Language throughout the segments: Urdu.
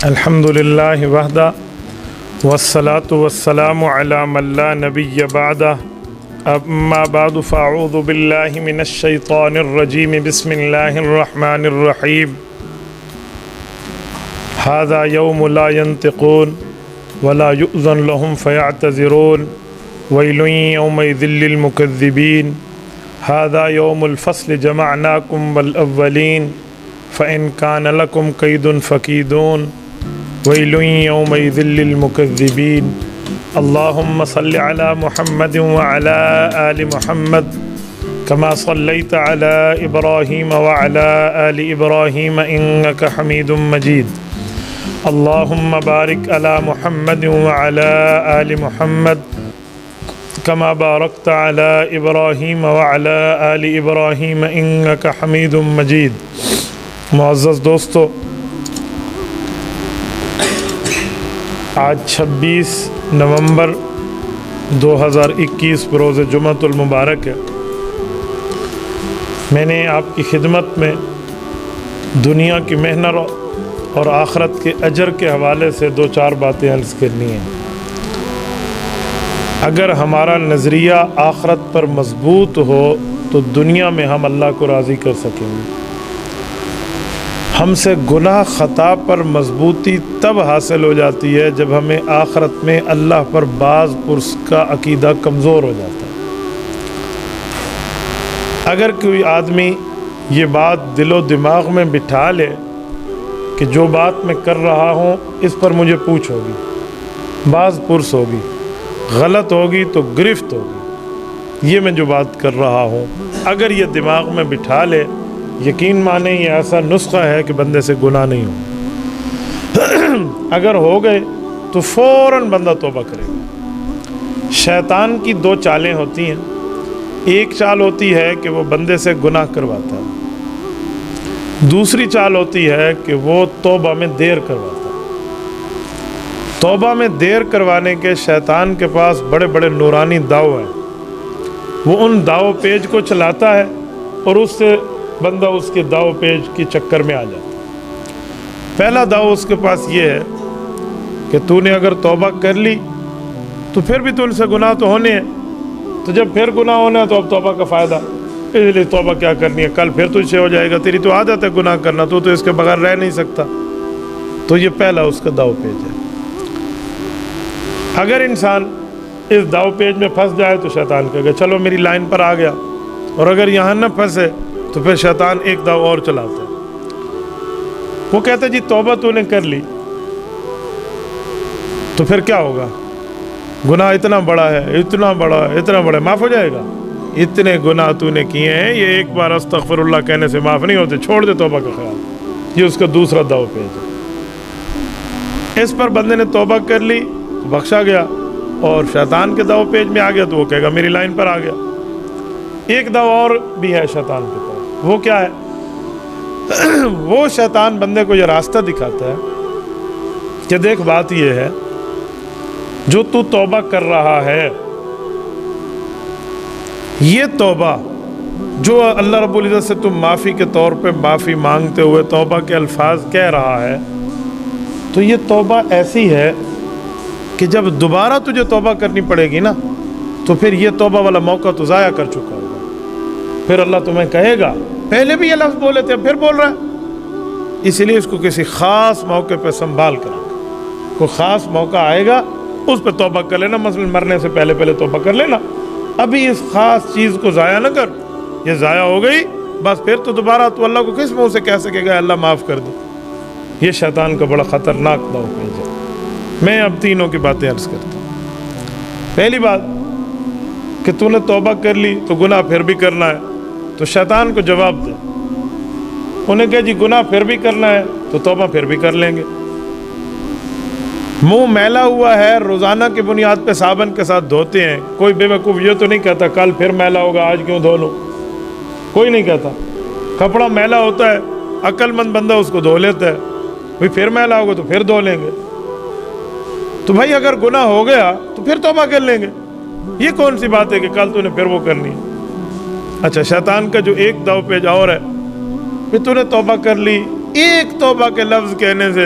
الحمدللہ وحدہ والصلاة والسلام علی من لا نبی بعدہ اما بعد فاعوذ باللہ من الشیطان الرجیم بسم اللہ الرحمن الرحیم ھذا یوم لا ینطقون ولا یؤذن لهم فیعتذرون ویل یومئذ للمکذبین ھذا یوم الفصل جمعناکم والاولین فإن كان لكم كيد فكيدون ويل يومئذ للمكذبين اللهم صل على محمد وعلى آل محمد كما صليت على إبراهيم وعلى آل إبراهيم إنك حميد مجيد اللهم بارك على محمد وعلى آل محمد كما باركت على إبراهيم وعلى آل إبراهيم إنك حميد مجيد معزز دوستو، آج 26 نومبر 2021 بروز جمعۃ المبارک ہے۔ میں نے آپ کی خدمت میں دنیا کی محنت اور آخرت کے اجر کے حوالے سے 2-4 باتیں عرض کرنی ہیں۔ اگر ہمارا نظریہ آخرت پر مضبوط ہو تو دنیا میں ہم اللہ کو راضی کر سکیں گے۔ ہم سے گناہ خطا پر مضبوطی تب حاصل ہو جاتی ہے جب ہمیں آخرت میں اللہ پر باز پرس کا عقیدہ کمزور ہو جاتا ہے۔ اگر کوئی آدمی یہ بات دل و دماغ میں بٹھا لے کہ جو بات میں کر رہا ہوں اس پر مجھے پوچھ ہوگی، باز پرس ہوگی، غلط ہوگی تو گرفت ہوگی، یہ میں جو بات کر رہا ہوں، اگر یہ دماغ میں بٹھا لے، یقین مانیں یہ ایسا نسخہ ہے کہ بندے سے گناہ نہیں ہو۔ اگر ہو گئے تو فوراً بندہ توبہ کرے گا۔ شیطان کی 2 چالیں ہوتی ہیں۔ ایک چال ہوتی ہے کہ وہ بندے سے گناہ کرواتا ہے، دوسری چال ہوتی ہے کہ وہ توبہ میں دیر کرواتا ہے۔ توبہ میں دیر کروانے کے شیطان کے پاس بڑے بڑے نورانی داؤ ہیں، وہ ان داؤ پیج کو چلاتا ہے اور اس سے بندہ اس کے داؤ پیج کی چکر میں آ جاتا ہے۔ پہلا داؤ اس کے پاس یہ ہے کہ تو نے اگر توبہ کر لی تو پھر بھی تو ان سے گناہ تو ہونے ہیں، تو جب پھر گناہ ہونا ہے تو اب توبہ کا فائدہ، اس لیے توبہ کیا کرنی ہے، کل پھر تجھ سے ہو جائے گا، تیری تو عادت ہے گناہ کرنا، تو اس کے بغیر رہ نہیں سکتا۔ تو یہ پہلا اس کا داؤ پیج ہے۔ اگر انسان اس داؤ پیج میں پھنس جائے تو شیطان کہے گا چلو میری لائن پر آ گیا، اور اگر یہاں نہ پھنسے تو پھر شیطان ایک داؤ اور چلاتا ہے۔ وہ کہتا ہے جی توبہ تو نے کر لی تو پھر کیا ہوگا، گناہ اتنا بڑا ہے، اتنا بڑا ہے، اتنا بڑا ہے، معاف ہو جائے گا؟ اتنے گناہ تو نے کیے ہیں، یہ ایک بار استغفر اللہ کہنے سے معاف نہیں ہوتے، چھوڑ دے توبہ کا خیال۔ یہ اس کا دوسرا داؤ پیج ہے۔ اس پر بندے نے توبہ کر لی تو بخشا گیا، اور شیطان کے داؤ پیج میں آ گیا تو وہ کہے گا میری لائن پر آ گیا۔ ایک داؤ اور بھی ہے شیطان کے پاس، وہ کیا ہے؟ وہ شیطان بندے کو یہ راستہ دکھاتا ہے کہ دیکھ بات یہ ہے، جو تو توبہ کر رہا ہے، یہ توبہ جو اللہ رب العزت سے تم معافی کے طور پہ معافی مانگتے ہوئے توبہ کے الفاظ کہہ رہا ہے، تو یہ توبہ ایسی ہے کہ جب دوبارہ تجھے توبہ کرنی پڑے گی نا تو پھر یہ توبہ والا موقع تو ضائع کر چکا ہوگا۔ پھر اللہ تمہیں کہے گا پہلے بھی یہ لفظ بولے تھے پھر بول رہا ہے، اس لیے اس کو کسی خاص موقع پہ سنبھال کر رکھا۔ کوئی خاص موقع آئے گا اس پہ توبہ کر لینا، مثلا مرنے سے پہلے توبہ کر لینا، ابھی اس خاص چیز کو ضائع نہ کر، یہ ضائع ہو گئی بس پھر تو دوبارہ تو اللہ کو کس منہ سے کہہ سکے گا اللہ معاف کر دے۔ یہ شیطان کا بڑا خطرناک داؤ پیج ہے۔ میں اب تینوں کی باتیں عرض کرتا ہوں۔ پہلی بات کہ تو نے توبہ کر لی تو گناہ پھر بھی کرنا ہے، تو شیطان کو جواب دے، انہیں کہا جی گناہ پھر بھی کرنا ہے تو توبہ پھر بھی کر لیں گے۔ منہ میلا ہوا ہے، روزانہ کی بنیاد پہ صابن کے ساتھ دھوتے ہیں، کوئی بے وقوف یہ تو نہیں کہتا کل پھر میلا ہوگا آج کیوں دھو لوں، کوئی نہیں کہتا۔ کپڑا میلا ہوتا ہے، عقل مند بندہ اس کو دھو لیتا ہے، بھئی پھر میلا ہوگا تو پھر دھو لیں گے۔ تو بھائی اگر گناہ ہو گیا تو پھر توبہ کر لیں گے، یہ کون سی بات ہے کہ کل تو نے پھر وہ کرنی ہے۔ اچھا، شیطان کا جو ایک داؤ پیج اور ہے، پھر تو نے توبہ کر لی، ایک توبہ کے لفظ کہنے سے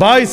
22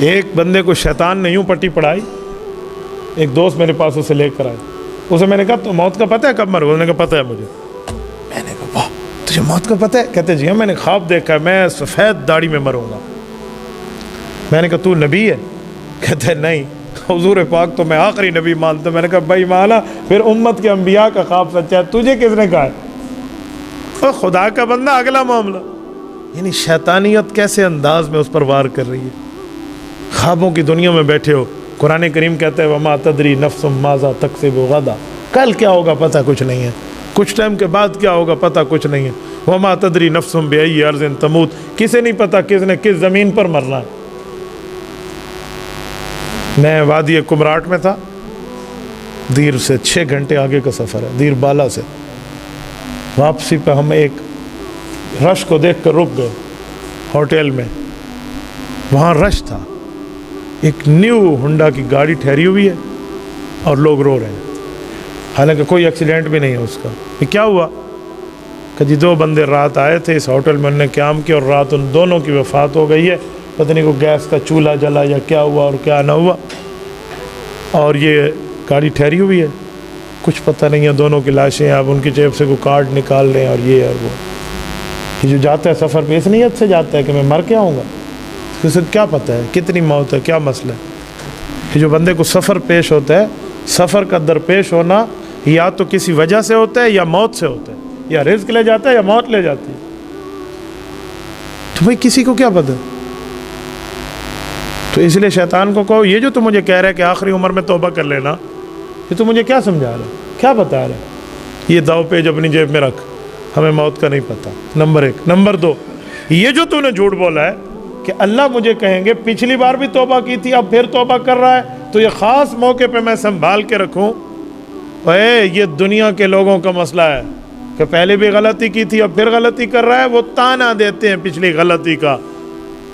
ایک بندے کو شیطان نے یوں پٹی پڑھائی، ایک دوست میرے پاس اسے لے کر آئے، اسے میں نے کہا تو موت کا پتہ ہے کب مرو؟ انہوں نے کہا پتہ ہے مجھے۔ میں نے کہا واہ تجھے موت کا پتہ ہے؟ کہتے جی ہاں میں نے خواب دیکھا ہے میں سفید داڑھی میں مروں گا۔ میں نے کہا تو نبی ہے؟ کہتے نہیں حضور پاک تو میں آخری نبی مانتا ہوں۔ میں نے کہا بھائی مانا پھر امت کے انبیاء کا خواب سچا ہے، تجھے کس نے کہا ہے؟ اور خدا کا بندہ اگلا معاملہ، یعنی شیطانیت کیسے انداز میں اس پر وار کر رہی ہے۔ خوابوں کی دنیا میں بیٹھے ہو، قرآن کریم کہتا ہے وما تدری نفس ماذا تکسب غدا، کل کیا ہوگا پتہ کچھ نہیں ہے، کچھ ٹائم کے بعد کیا ہوگا پتہ کچھ نہیں ہے۔ وما تدری نفس بأی ارض تموت، کسے نہیں پتہ کس نے کس زمین پر مرنا ہے۔ میں وادی کمراٹ میں تھا، دیر سے 6 گھنٹے آگے کا سفر ہے، دیر بالا سے۔ واپسی پہ ہم ایک رش کو دیکھ کر رک گئے ہوٹل میں، وہاں رش تھا، ایک نیو ہونڈا کی گاڑی ٹھہری ہوئی ہے اور لوگ رو رہے ہیں، حالانکہ کوئی ایکسیڈنٹ بھی نہیں ہے اس کا۔ یہ کیا ہوا کہ جی 2 بندے رات آئے تھے اس ہوٹل میں، انہوں نے قیام کیا اور رات ان دونوں کی وفات ہو گئی ہے، پتہ نہیں کو گیس کا چولہا جلا یا کیا ہوا اور کیا نہ ہوا، اور یہ گاڑی ٹھہری ہوئی ہے، کچھ پتہ نہیں ہے، دونوں کی لاشیں، اب ان کی جیب سے کوئی کارڈ نکال رہے ہیں اور یہ اور وہ۔ کہ جو جاتا ہے سفر پہ اس نیت سے جاتا ہے کہ میں مر کے آؤں گا، اسے کیا پتہ ہے کتنی موت ہے، کیا مسئلہ ہے۔ کہ جو بندے کو سفر پیش ہوتا ہے، سفر کا درپیش ہونا یا تو کسی وجہ سے ہوتا ہے یا موت سے ہوتا ہے، یا رزق لے جاتا ہے یا موت لے جاتی ہے۔ تو بھائی کسی کو کیا پتہ؟ تو اس لیے شیطان کو کہو یہ جو تو مجھے کہہ رہا ہے کہ آخری عمر میں توبہ کر لینا، یہ تو مجھے کیا سمجھا رہا ہے، کیا بتا رہا ہے؟ یہ داؤ پیج اپنی جیب میں رکھ، ہمیں موت کا نہیں پتہ، نمبر 1۔ نمبر 2، یہ جو تو نے جھوٹ بولا ہے کہ اللہ مجھے کہیں گے پچھلی بار بھی توبہ کی تھی اب پھر توبہ کر رہا ہے، تو یہ خاص موقع پہ میں سنبھال کے رکھوں۔ یہ دنیا کے لوگوں کا مسئلہ ہے کہ پہلے بھی غلطی کی تھی اب پھر غلطی کر رہا ہے، وہ تانا دیتے ہیں پچھلی غلطی کا۔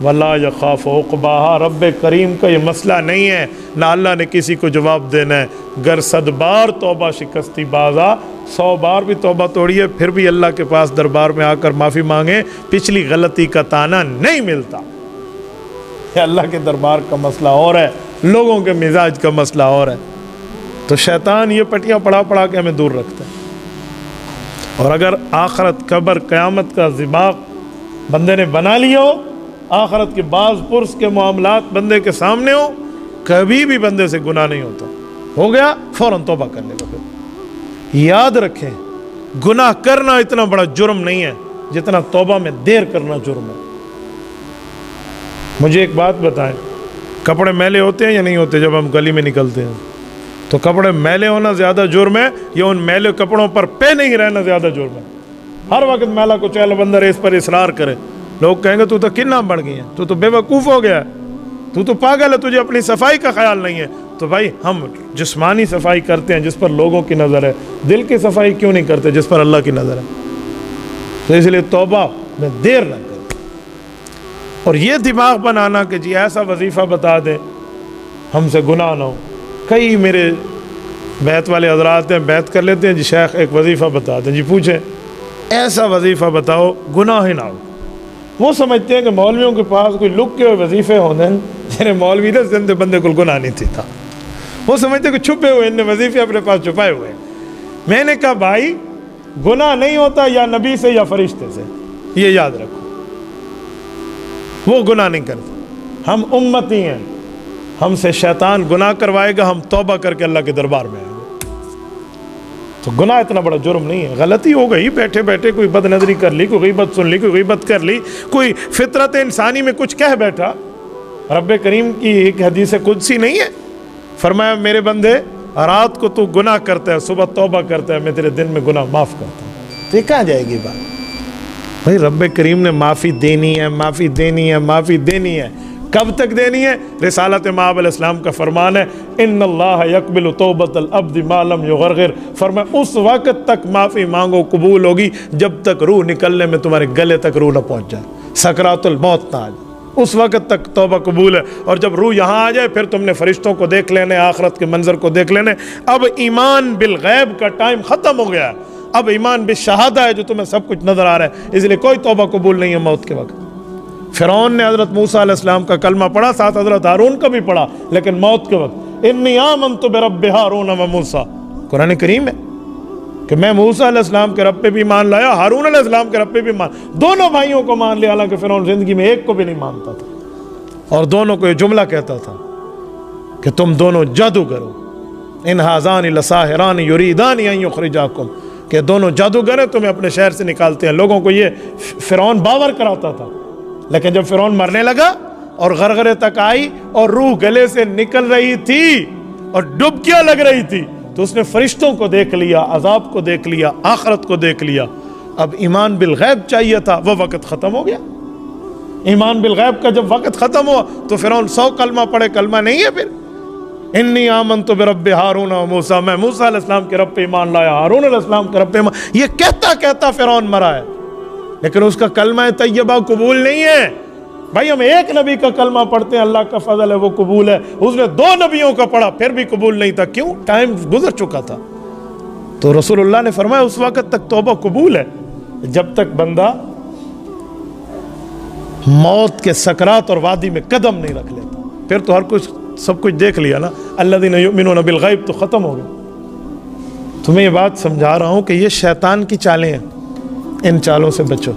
وَلَا يَخَافُ عُقْبَاهَا، رب کریم کا یہ مسئلہ نہیں ہے، نہ اللہ نے کسی کو جواب دینا ہے۔ گر 100 بار توبہ شکستی بازا، 100 بار بھی توبہ توڑی ہے پھر بھی اللہ کے پاس دربار میں آ کر معافی مانگے، پچھلی غلطی کا تانا نہیں ملتا۔ یہ اللہ کے دربار کا مسئلہ اور ہے، لوگوں کے مزاج کا مسئلہ اور ہے۔ تو شیطان یہ پٹیاں پڑھا پڑھا کے ہمیں دور رکھتا ہے۔ اور اگر آخرت قبر قیامت کا دماغ بندے نے بنا لیا ہو، آخرت کے بعض پرس کے معاملات بندے کے سامنے ہو، کبھی بھی بندے سے گناہ نہیں ہوتا، ہو گیا فوراً توبہ کر لے گا۔ پھر یاد رکھیں گناہ کرنا اتنا بڑا جرم نہیں ہے جتنا توبہ میں دیر کرنا جرم ہے۔ مجھے ایک بات بتائیں، کپڑے میلے ہوتے ہیں یا نہیں ہوتے جب ہم گلی میں نکلتے ہیں؟ تو کپڑے میلے ہونا زیادہ جرم ہے یا ان میلے کپڑوں پر پہ نہیں رہنا زیادہ جرم ہے؟ ہر وقت میلا کو چہل بندر اس پر اصرار کرے، لوگ کہیں گے تو کنا بڑھ گئی ہے، تو بے وقوف ہو گیا ہے، تو پاگل ہے، تجھے اپنی صفائی کا خیال نہیں ہے۔ تو بھائی ہم جسمانی صفائی کرتے ہیں جس پر لوگوں کی نظر ہے، دل کی صفائی کیوں نہیں کرتے جس پر اللہ کی نظر ہے؟ تو اس لیے توبہ میں دیر نہ کریں، اور یہ دماغ بنانا کہ جی ایسا وظیفہ بتا دیں ہم سے گناہ نہ ہو۔ کئی میرے بیت والے حضرات ہیں، بیت کر لیتے ہیں، جی شیخ ایک وظیفہ بتا دیں، جی پوچھیں ایسا وظیفہ بتاؤ گناہ ہی نہ ہو۔ وہ سمجھتے ہیں کہ مولویوں کے پاس کوئی لک کے ہوئے وظیفے ہونے جنہیں مولوی نے زند بندے کو گناہ نہیں تھی تھا، وہ سمجھتے ہیں کہ چھپے ہوئے ان وظیفے اپنے پاس چھپائے ہوئے ہیں۔ میں نے کہا بھائی گناہ نہیں ہوتا یا نبی سے یا فرشتے سے، یہ یاد رکھو، وہ گناہ نہیں کرتے، ہم امتی ہیں، ہم سے شیطان گناہ کروائے گا، ہم توبہ کر کے اللہ کے دربار میں آئیں گے۔ تو گناہ اتنا بڑا جرم نہیں ہے، غلطی ہو گئی، بیٹھے بیٹھے کوئی بد نظری کر لی، کوئی غیبت سن لی، کوئی غیبت کر لی، کوئی فطرت انسانی میں کچھ کہہ بیٹھا۔ رب کریم کی ایک حدیث قدسی نہیں ہے، فرمایا میرے بندے رات کو تو گناہ کرتا ہے، صبح توبہ کرتا ہے، میں تیرے دن میں گناہ معاف کرتا ہوں۔ تو یہ کہاں جائے گی بات؟ بھائی رب کریم نے معافی دینی ہے، معافی دینی ہے، معافی دینی ہے۔ کب تک دینی ہے؟ رسالت مآب علیہ السلام کا فرمان ہے ان اللہ یقبل توبۃ العبد ما لم یغرغر، فرمایا اس وقت تک معافی مانگو قبول ہوگی جب تک روح نکلنے میں تمہارے گلے تک روح نہ پہنچ جائے، سکرات الموت نہ آ جائے، اس وقت تک توبہ قبول ہے۔ اور جب روح یہاں آ جائے پھر تم نے فرشتوں کو دیکھ لینے، آخرت کے منظر کو دیکھ لینے، اب ایمان بالغیب کا ٹائم ختم ہو گیا ہے، اب ایمان بالشہادہ ہے جو تمہیں سب کچھ نظر آ رہا ہے، اس لیے کوئی توبہ قبول نہیں ہے موت کے وقت۔ فرعون نے حضرت موسیٰ علیہ السلام کا کلمہ پڑھا، ساتھ حضرت ہارون کا بھی پڑھا، لیکن موت کے وقت انی آمنت برب ہارون و موسیٰ، قرآن کریم ہے کہ میں موسیٰ علیہ السلام کے رب پہ بھی مان لایا، ہارون علیہ السلام کے رب پہ بھی دونوں بھائیوں کو مان لیا، حالانکہ فرعون زندگی میں ایک کو بھی نہیں مانتا تھا، اور دونوں کو یہ جملہ کہتا تھا کہ تم دونوں جادوگر ہو، ان ھذان لساحران یریدان ان یخرجاکم، کہ دونوں جادوگر ہیں، تمہیں اپنے شہر سے نکالتے ہیں۔ لوگوں کو یہ فرعون باور کراتا تھا، لیکن جب فرعون مرنے لگا اور غرغرے تک آئی اور روح گلے سے نکل رہی تھی اور ڈبکیاں لگ رہی تھی، تو اس نے فرشتوں کو دیکھ لیا، عذاب کو دیکھ لیا، آخرت کو دیکھ لیا۔ اب ایمان بالغیب چاہیے تھا، وہ وقت ختم ہو گیا۔ ایمان بالغیب کا جب وقت ختم ہوا تو فرعون 100 کلمہ پڑھے، کلمہ نہیں ہے پھر۔ انی آمنت برب ہارون و موسیٰ، میں موسیٰ علیہ السلام کے رب پہ ایمان لایا، ہارون علیہ السلام کے رب پہ ایمان، یہ کہتا فرعون مرا ہے، لیکن اس کا کلمہ طیبہ قبول نہیں ہے۔ بھائی ہم ایک نبی کا کلمہ پڑھتے ہیں، اللہ کا فضل ہے وہ قبول ہے، اس نے 2 نبیوں کا پڑھا پھر بھی قبول نہیں تھا، کیوں؟ ٹائم گزر چکا تھا۔ تو رسول اللہ نے فرمایا اس وقت تک توبہ قبول ہے جب تک بندہ موت کے سکرات اور وادی میں قدم نہیں رکھ لیتا، پھر تو ہر کچھ سب کچھ دیکھ لیا نا، الذین یؤمنون بالغیب تو ختم ہو گیا۔ تمہیں یہ بات سمجھا رہا ہوں کہ یہ شیطان کی چالیں ہیں، ان چالوں سے بچو۔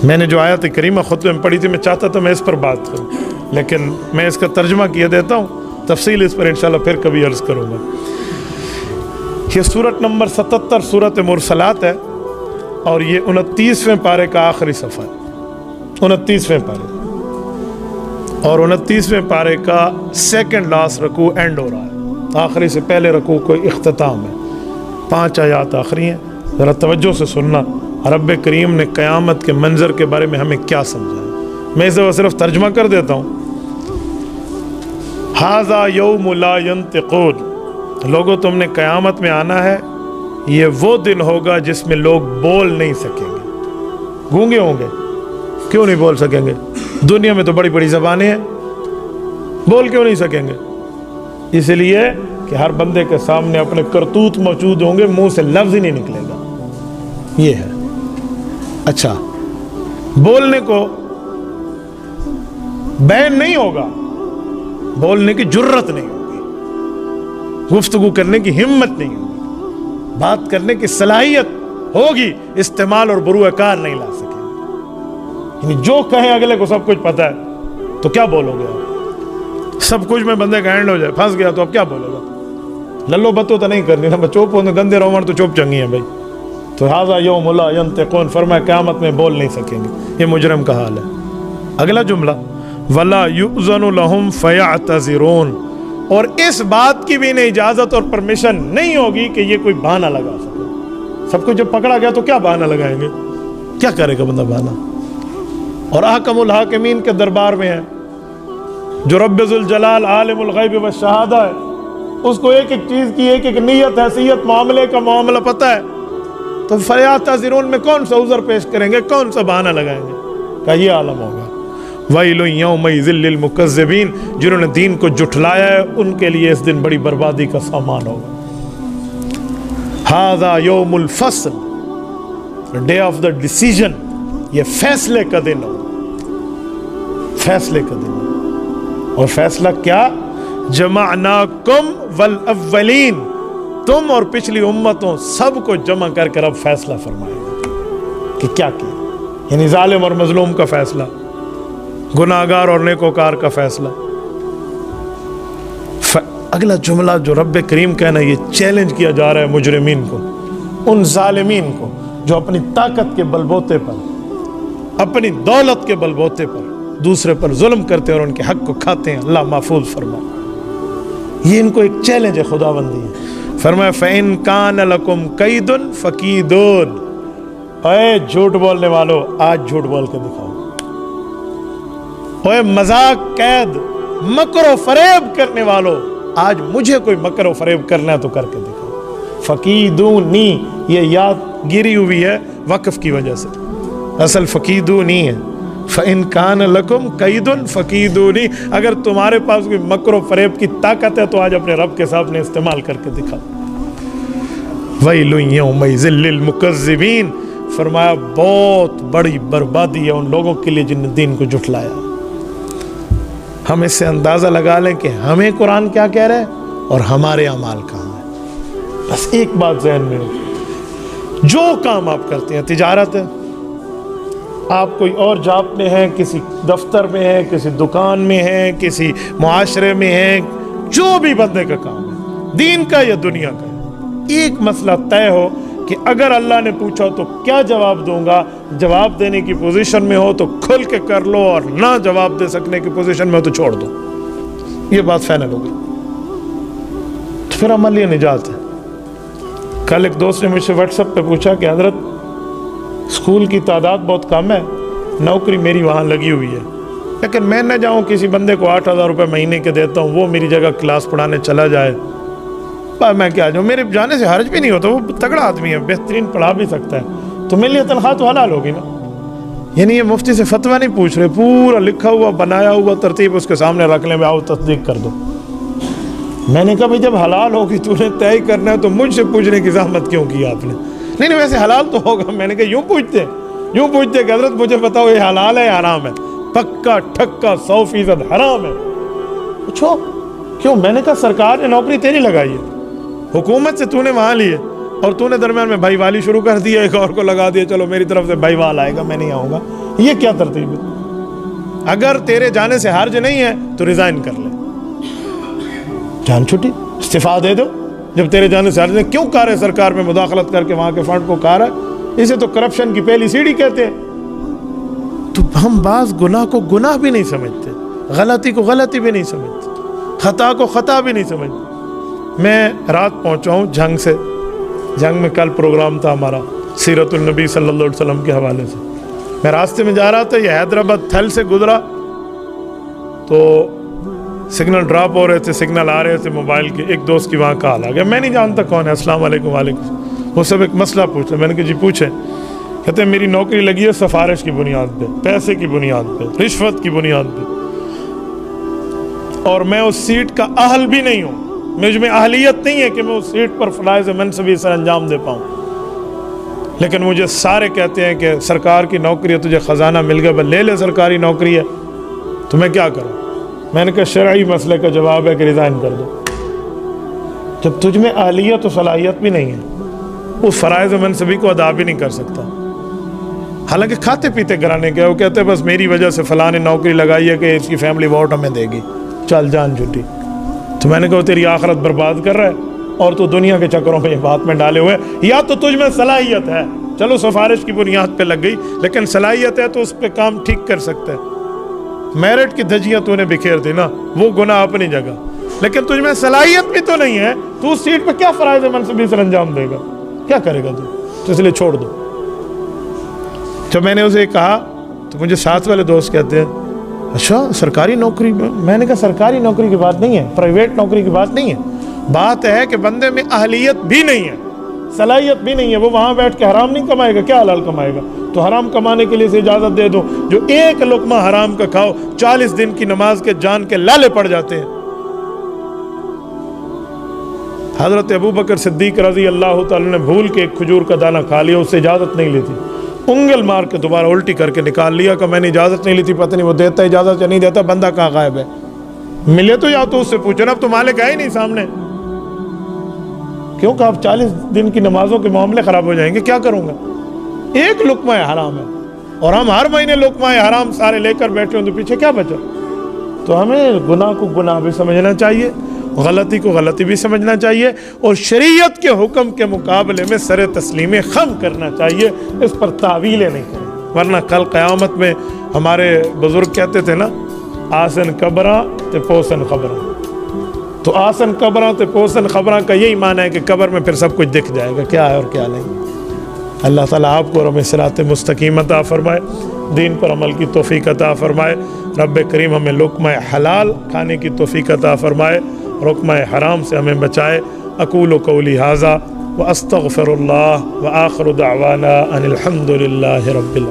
میں نے جو آیت کریمہ خطبے میں پڑھی تھی، میں چاہتا تھا میں اس پر بات کروں، لیکن میں اس کا ترجمہ کیے دیتا ہوں، تفصیل اس پر انشاءاللہ پھر کبھی عرض کروں گا۔ یہ سورت نمبر 77 سورت مرسلات ہے، اور یہ 29ویں پارے کا آخری صفحہ ہے، 29ویں پارے، اور 29ویں پارے کا سیکنڈ لاسٹ رکوع اینڈ ہو رہا ہے، آخری سے پہلے رکوع کو اختتام ہے، 5 آیات آخری ہیں، ذرا توجہ سے سننا رب کریم نے قیامت کے منظر کے بارے میں ہمیں کیا سمجھایا۔ میں اسے صرف ترجمہ کر دیتا ہوں۔ ھذا یوم لا ینطقون، لوگوں تم نے قیامت میں آنا ہے، یہ وہ دن ہوگا جس میں لوگ بول نہیں سکیں گے، گونگے ہوں گے۔ کیوں نہیں بول سکیں گے؟ دنیا میں تو بڑی بڑی زبانیں ہیں، بول کیوں نہیں سکیں گے؟ اس لیے کہ ہر بندے کے سامنے اپنے کرتوت موجود ہوں گے، منہ سے لفظ ہی نہیں نکلے گا، یہ ہے۔ اچھا، بولنے کو بین نہیں ہوگا، بولنے کی جرت نہیں ہوگی، گفتگو کرنے کی ہمت نہیں ہوگی، بات کرنے کی صلاحیت ہوگی، استعمال اور بروئے کار نہیں لا سکیں، یعنی جو کہیں اگلے کو سب کچھ پتہ ہے تو کیا بولو گے آپ؟ سب کچھ میں بندے کا اینڈ ہو جائے، پھنس گیا تو اب کیا بولے گا؟ للو بتو تو نہیں کرنی نا، چوپ ہونے گندے رومن تو چوپ چنگی ہیں بھائی۔ تو ھذا یوم لا ینطقون، فرمایا قیامت میں بول نہیں سکیں گے، یہ مجرم کا حال ہے۔ اگلا جملہ ولا یؤذن لهم فیعتذرون، اور اس بات کی بھی انہیں اجازت اور پرمیشن نہیں ہوگی کہ یہ کوئی بہانہ لگا سکے۔ سب کو جب پکڑا گیا تو کیا بہانہ لگائیں گے؟ کیا کرے گا بندہ بہانہ؟ اور احکم الحاکمین کے دربار میں ہے، جو رب ذوالجلال عالم الغیب والشہادہ ہے، اس کو ایک ایک چیز کی ایک ایک نیت، حیثیت، معاملے کا معاملہ پتہ ہے، تو فیعتذرون میں کون سا عذر پیش کریں گے، کون سا بہانہ لگائیں گے؟ کہ یہ عالم ہوگا۔ ویل یومئذ للمکذبین، جنہوں نے دین کو جھٹلایا ہے ان کے لیے اس دن بڑی بربادی کا سامان ہوگا۔ ھذا یوم الفصل، ڈے آف دا ڈیسیژن، یہ فیصلے کا دن ہوگا، فیصلے کا دن ہوگا۔ اور فیصلہ کیا؟ جمعناکم والاولین، تم اور پچھلی امتوں سب کو جمع کر کر اب فیصلہ فرمائے گا کہ کیا کیا، یعنی ظالم اور مظلوم کا فیصلہ، گناہگار اور نیکوکار کا فیصلہ۔ اگلا جملہ جو رب کریم کہنا، یہ چیلنج کیا جا رہا ہے مجرمین کو، ان ظالمین کو جو اپنی طاقت کے بلبوتے پر، اپنی دولت کے بلبوتے پر دوسرے پر ظلم کرتے ہیں اور ان کے حق کو کھاتے ہیں، اللہ محفوظ فرما۔ یہ ان کو ایک چیلنج ہے خداوندی ہے۔ فرمایا فَإِن كَانَ لَكُمْ كَيْدٌ فَكِيدُونِ، اے جھوٹ بولنے والو آج جھوٹ بول کے دکھاؤ، اے مذاق، قید، مکر و فریب کرنے والو آج مجھے کوئی مکر و فریب کرنا ہے تو کر کے دکھاؤ۔ فَكِيدُونِي، یہ یاد گری ہوئی ہے وقف کی وجہ سے، اصل فَكِيدُونِي ہے۔ فَإِن كَانَ لَكُمْ كَيْدٌ فَكِيدُونِي، اگر تمہارے پاس کوئی مکر و فریب کی طاقت ہے تو آج اپنے رب کے سامنے استعمال کر کے دکھاؤ۔ وَيْلٌ يَوْمَئِذٍ لِّلْمُكَذِّبِينَ، فرمایا بہت بڑی بربادی ہے ان لوگوں کے لیے جن نے دین کو جھٹلایا۔ ہم اس سے اندازہ لگا لیں کہ ہمیں قرآن کیا کہہ رہا ہے اور ہمارے اعمال کہاں ہیں۔ بس ایک بات ذہن میں ہو، جو کام آپ کرتے ہیں، تجارت ہے، آپ کوئی اور جاب میں ہیں، کسی دفتر میں ہیں، کسی دکان میں ہیں، کسی معاشرے میں ہیں، جو بھی بندے کا کام ہے، دین کا یا دنیا کا ہے، ایک مسئلہ طے ہو کہ اگر اللہ نے پوچھا تو کیا جواب دوں گا، جواب دینے کی پوزیشن میں ہو تو کھل کے کر لو، اور نہ جواب دے سکنے کی پوزیشن میں ہو تو چھوڑ دو۔ یہ بات فائنل ہو گئی، تو پھر عمل یہ نجات ہے۔ کل ایک دوست نے مجھ سے واٹس ایپ پہ پوچھا کہ حضرت اسکول کی تعداد بہت کم ہے، نوکری میری وہاں لگی ہوئی ہے، لیکن میں نہ جاؤں کسی بندے کو 8,000 روپے مہینے کے دیتا ہوں، وہ میری جگہ کلاس پڑھانے چلا جائے، میں کیا جاؤں، میرے جانے سے حرج بھی نہیں ہوتا، وہ تگڑا آدمی ہے، بہترین پڑھا بھی سکتا ہے، تو میرے لیے تنخواہ تو حلال ہوگی نا۔ یعنی یہ مفتی سے فتویٰ نہیں پوچھ رہے، پورا لکھا ہوا بنایا ہوا ترتیب اس کے سامنے رکھ لیں، آؤ تصدیق کر دو۔ میں نے کہا بھائی جب حلال ہوگی تو نے طے کرنا ہے تو مجھ سے پوچھنے کی زحمت کیوں کی آپ نے؟ نہیں ویسے حلال تو ہوگا۔ میں نے کہا یوں پوچھتے کہ حضرت مجھے بتاؤ یہ حلال ہے یا حرام ہے؟ پکا ٹھکا 100% حرام ہے۔ پوچھو کیوں؟ میں نے کہا سرکار نے نوکری تیری لگائی ہے، حکومت سے تو نے وہاں لی ہے، اور تو نے درمیان میں بھائی والی شروع کر دیا، ایک اور کو لگا دیا، چلو میری طرف سے بھائی وال آئے گا، میں نہیں آؤں گا۔ یہ کیا ترتیب ہے؟ اگر تیرے جانے سے حرج نہیں ہے تو ریزائن کر لے، جان چھٹی، استعفیٰ دے دو۔ جب تیرے جانے سے حرج نہیں، کیوں کار ہے سرکار میں مداخلت کر کے وہاں کے فنڈ کو کار ہے؟ اسے تو کرپشن کی پہلی سیڑھی کہتے ہیں۔ تو ہم بعض گناہ کو گناہ بھی نہیں سمجھتے، غلطی کو غلطی بھی نہیں سمجھتے، خطا کو خطا بھی نہیں سمجھتے۔ میں رات پہنچا ہوں جھنگ سے، جھنگ میں کل پروگرام تھا ہمارا سیرت النبی صلی اللہ علیہ وسلم کے حوالے سے۔ میں راستے میں جا رہا تھا، یہ حیدرآباد تھل سے گزرا تو سگنل ڈراپ ہو رہے تھے، سگنل آ رہے تھے موبائل کے، ایک دوست کی وہاں کال آ گیا، میں نہیں جانتا کون ہے، السلام علیکم۔ وعلیکم۔ وہ سب ایک مسئلہ پوچھ رہے، میں نے کہا جی پوچھیں۔ کہتے ہیں میری نوکری لگی ہے سفارش کی بنیاد پہ، پیسے کی بنیاد پہ، رشوت کی بنیاد پہ، اور میں اس سیٹ کا اہل بھی نہیں ہوں، مجھ میں اہلیت نہیں ہے کہ میں اس سیٹ پر فرائض منصبی سر انجام دے پاؤں، لیکن مجھے سارے کہتے ہیں کہ سرکار کی نوکری ہے، تجھے خزانہ مل گیا، بس لے لے، سرکاری نوکری ہے، تو میں کیا کروں؟ میں نے کہا شرعی مسئلے کا جواب ہے کہ ریزائن کر دو۔ جب تجھ میں اہلیت و صلاحیت بھی نہیں ہے، اس فرائض منصبی کو ادا بھی نہیں کر سکتا، حالانکہ کھاتے پیتے گھرانے کے، وہ کہتے ہیں بس میری وجہ سے فلاں نے نوکری لگائی ہے کہ اس کی فیملی ووٹ ہمیں دے گی، چل جان چھٹی۔ تو میں نے کہا تیری آخرت برباد کر رہا ہے اور تو دنیا کے چکروں میں یہ بات میں ڈالے ہوئے، یا تو تجھ میں صلاحیت ہے، چلو سفارش کی بنیاد پہ لگ گئی، لیکن صلاحیت ہے تو اس پہ کام ٹھیک کر سکتا ہے۔ میرٹ کی دھجیاں تو نے بکھیر دی نا، وہ گناہ اپنی جگہ، لیکن تجھ میں صلاحیت بھی تو نہیں ہے، تو اس سیٹ پہ کیا فرائض منصبی سر انجام دے گا؟ کیا کرے گا تو اس لیے چھوڑ دو۔ جب میں نے اسے کہا تو مجھے ساتھ والے دوست کہتے ہیں اچھا سرکاری نوکری، میں نے کہا سرکاری نوکری کی بات نہیں ہے، پرائیویٹ نوکری کی بات نہیں ہے، بات ہے کہ بندے میں اہلیت بھی نہیں ہے، صلاحیت بھی نہیں ہے، وہ وہاں بیٹھ کے حرام نہیں کمائے گا، کیا حلال کمائے گا؟ تو حرام کمانے کے لیے اسے اجازت دے دو، جو ایک لقمہ حرام کا کھاؤ 40 دن کی نماز کے جان کے لالے پڑ جاتے ہیں۔ حضرت ابوبکر صدیق رضی اللہ تعالی نے بھول کے ایک کھجور کا دانہ کھا لیا، اس سے اجازت نہیں لی تھی، انگل مار کے دوبارہ الٹی کر کے نکال لیا کہ میں نے اجازت نہیں لی تھی، پتہ نہیں وہ دیتا اجازت یا نہیں دیتا، بندہ کہاں غائب ہے، ملے تو یا تو اس سے پوچھو نا، اب تو مالک ہے ہی نہیں سامنے، کیوں کہ اب 40 دن کی نمازوں کے معاملے خراب ہو جائیں گے، کیا کروں گا؟ ایک لقمہ حرام ہے، اور ہم ہر مہینے لقمہ حرام سارے لے کر بیٹھے ہوں تو پیچھے کیا بچا؟ تو ہمیں گناہ کو گناہ بھی سمجھنا چاہیے، غلطی کو غلطی بھی سمجھنا چاہیے، اور شریعت کے حکم کے مقابلے میں سر تسلیم خم کرنا چاہیے، اس پر تعویلیں نہیں کریں، ورنہ کل قیامت میں ہمارے بزرگ کہتے تھے نا آسن قبراں تے پوسن خبراں، تو آسن قبراں تے پوسن خبراں کا یہی معنی ہے کہ قبر میں پھر سب کچھ دکھ جائے گا کیا ہے اور کیا نہیں۔ اللہ تعالیٰ آپ کو اور ہمیں صراط مستقیم عطا فرمائے، دین پر عمل کی توفیق عطا فرمائے، رب کریم ہمیں لقمہ حلال کھانے کی توفیق عطا فرمائے، لقمہ حرام سے ہمیں بچائے۔ اقول قولی ھذا واستغفر اللہ وآخر دعوانا ان الحمد للہ رب العالمین۔